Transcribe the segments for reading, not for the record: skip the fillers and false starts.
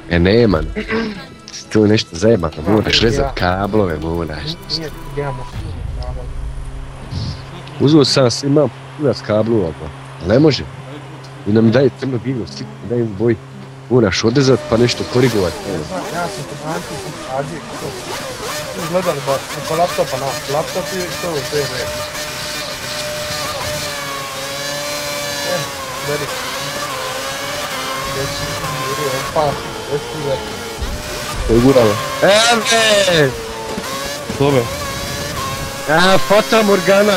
E nema. Tu je nešto zajebano, moraš rezat kablove, moraš. Uzeo sam se, imam kurac kablova, ne može. I nam daje crno bilu, daje im boj. Moraš odrezat pa nešto korigovat. Ja sam kod Anti radio, gledali ba po laptopa na laptop i to u TV. Vedi. To je guralo. Eve! Dobre. Fata Morgana,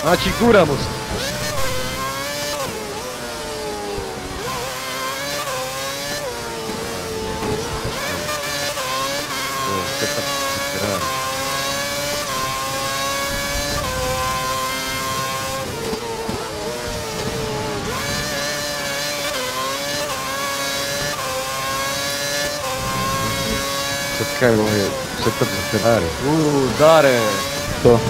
Znači, guramo se. Kaj ovo je setup za Ferrari? Dare! To?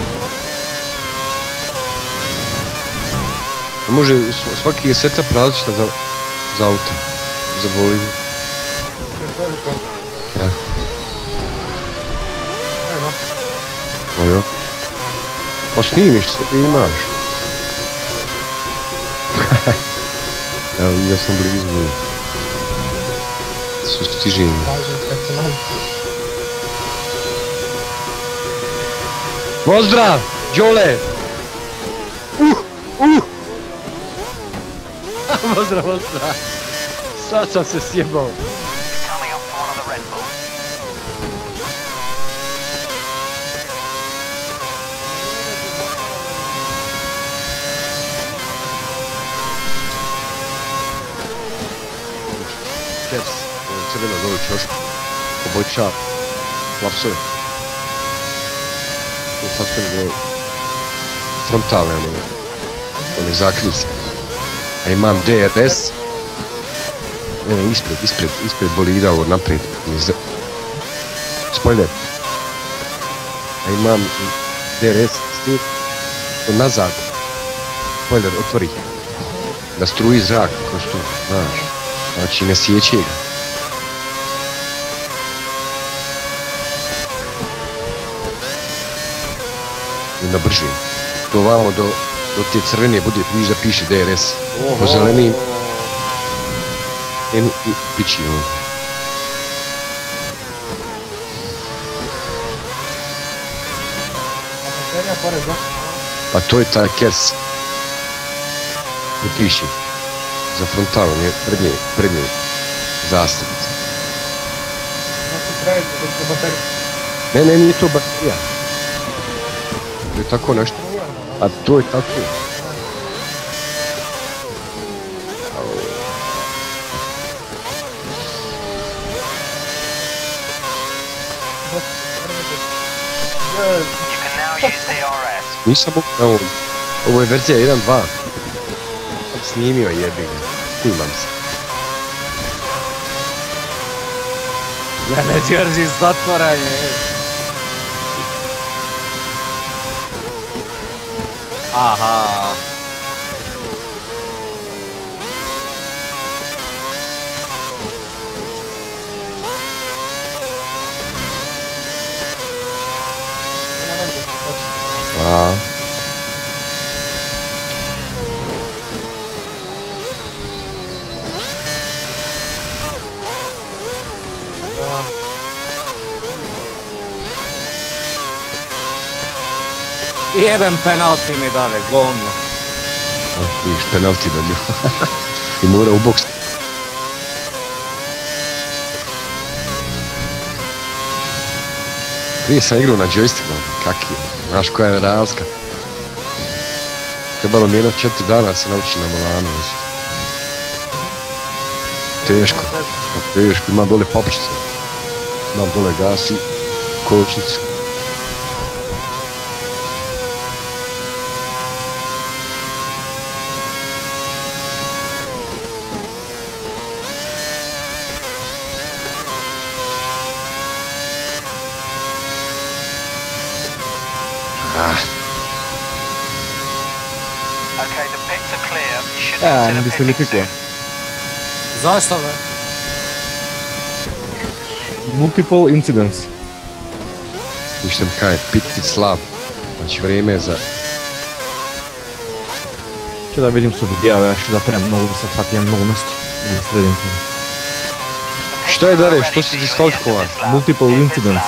Može, svaki je setup različita za auto, za bolinu. Ja. Ojo. Pa snimiš se, ti imaš. Evo, ja sam blizu. Sustiženje. Pozdrav, Đole! Pozdrav. Sad sam se sjebao. Kers, crveno dole čošku, poboljša lapsove. Sad sam go frontalne, one zakrice. A imam DRS. Ne, ispred bolida ovo naprijed. Spoiler. A imam DRS stil. Nazad. Spoiler, otvori. Da struji zrak, kao što, znaš. Znači, ne sjeće ga. Na brže. To ovamo do te crvene bude, vidiš da piše DRS. Po zelenim pići on. Pa to je taj Kers. Tu piše. Za frontalu, nije prednje zastavice. Ne, nije to baterija. To je tako nešto. A to je tako. Nisam mogu na ovom. Ovo je verzija 1.2. Sam snimio jebi ga. Snimam se. Ja ne drži zatvaranje. Aha. Jedan penalti mi dale, govno. Viš, penalti dobio. I mora u boks. Prije sam igrao na joysticku, kaki je. Znaš koja je razlika. Trebalo mi 4 dana se nauči na Milanu. Teško, ima dole papičice. Imam dole gasi, kočnicu. Okay, the pits are clear. You should consider Ne pitting diskvalifikuo. soon. Zašto be? Multiple incidents. Ništa mi kaj, pit je slab. Znači vrijeme je za... Če da vidim su vidjave, ja ću da prem, mogu da se hvatim mnogo mjesto. Da sredim to. Šta je Dare, što si diskvalifikovan? Multiple incidents.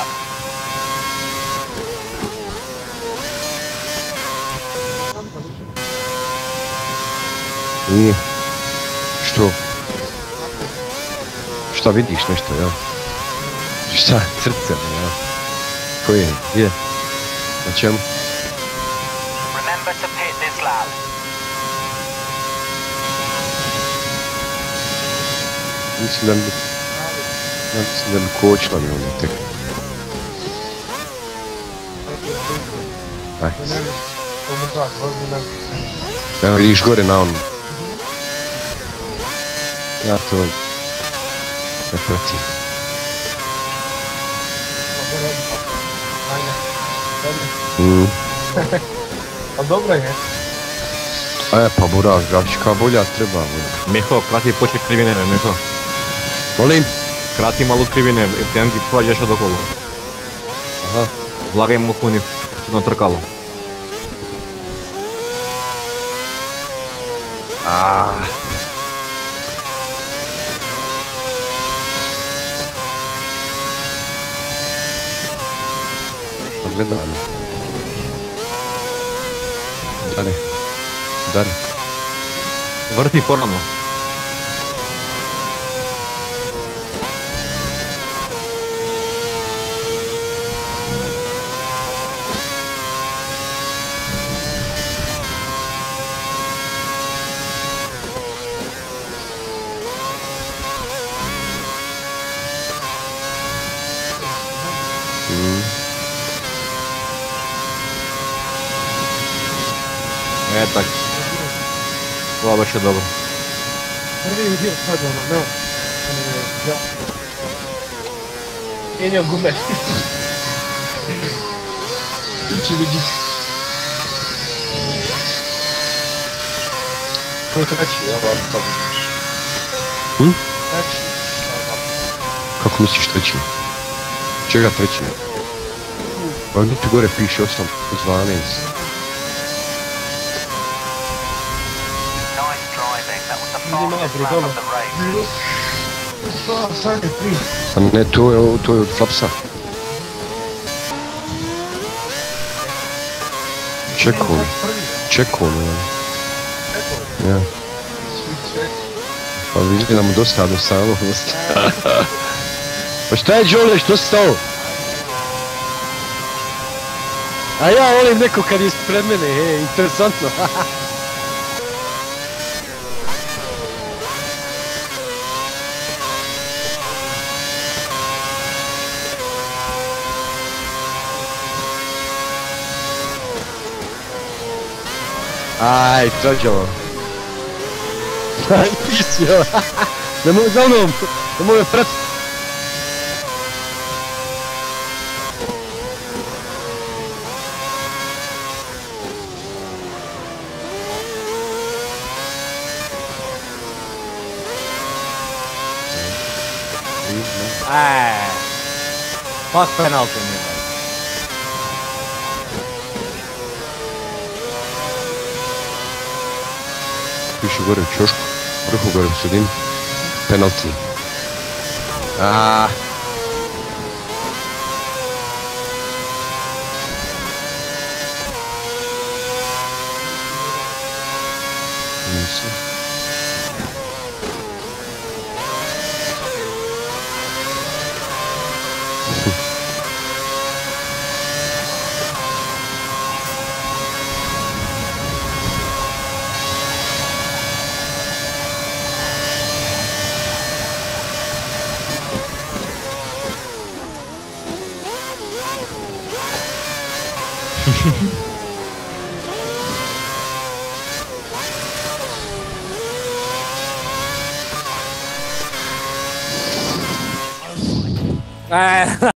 Nije. Što? Šta vidiš nešto, jel? Šta? Srce, jel? Koje? Gdje? Na čemu? Remember to pit this lap. Mislim da mi... Ja mislim da mi kočila mi ono tek. Aj. Ovo tak, ozbiljno. Evo vidiš gore na onu. Ja to... ne pratim. Ajde. Mm. A dobro je. Pa buraz, grafička bolja treba. Bolja. Miho, krati počet krivine, Miho. Molim? Krati malo krivine, ten ti prođeš od okolo. Aha. Vlagaj mu puni na trkalo. Gledam. Dare. Dare. Vrti ponovno. Tak. Ovo baš je dobro. Prvi vidio sad ono, ne. Ja. Mijenio gume. Ići vidi. To je treći, ja vam sad. Treći. Kako misliš treći? Čega treći? Pa ovdje tu gore piše 8, 12. Nice driving. That was the fastest lap of the race. Sad je tri. A ne, to je od Flapsa. Čekao me. Ja. Pa vidi da mu dosadno samo. Pa šta je Đole, što si stao? A ja volim neko kad je ispred mene, interesantno. Aj, trađavo. Aj, pisio. Nemoj za mnom, nemoj me pratiti. Pak penalty mi daj. Piše gore u čošku, vrhu gore u sredini. Penalty. Nisam.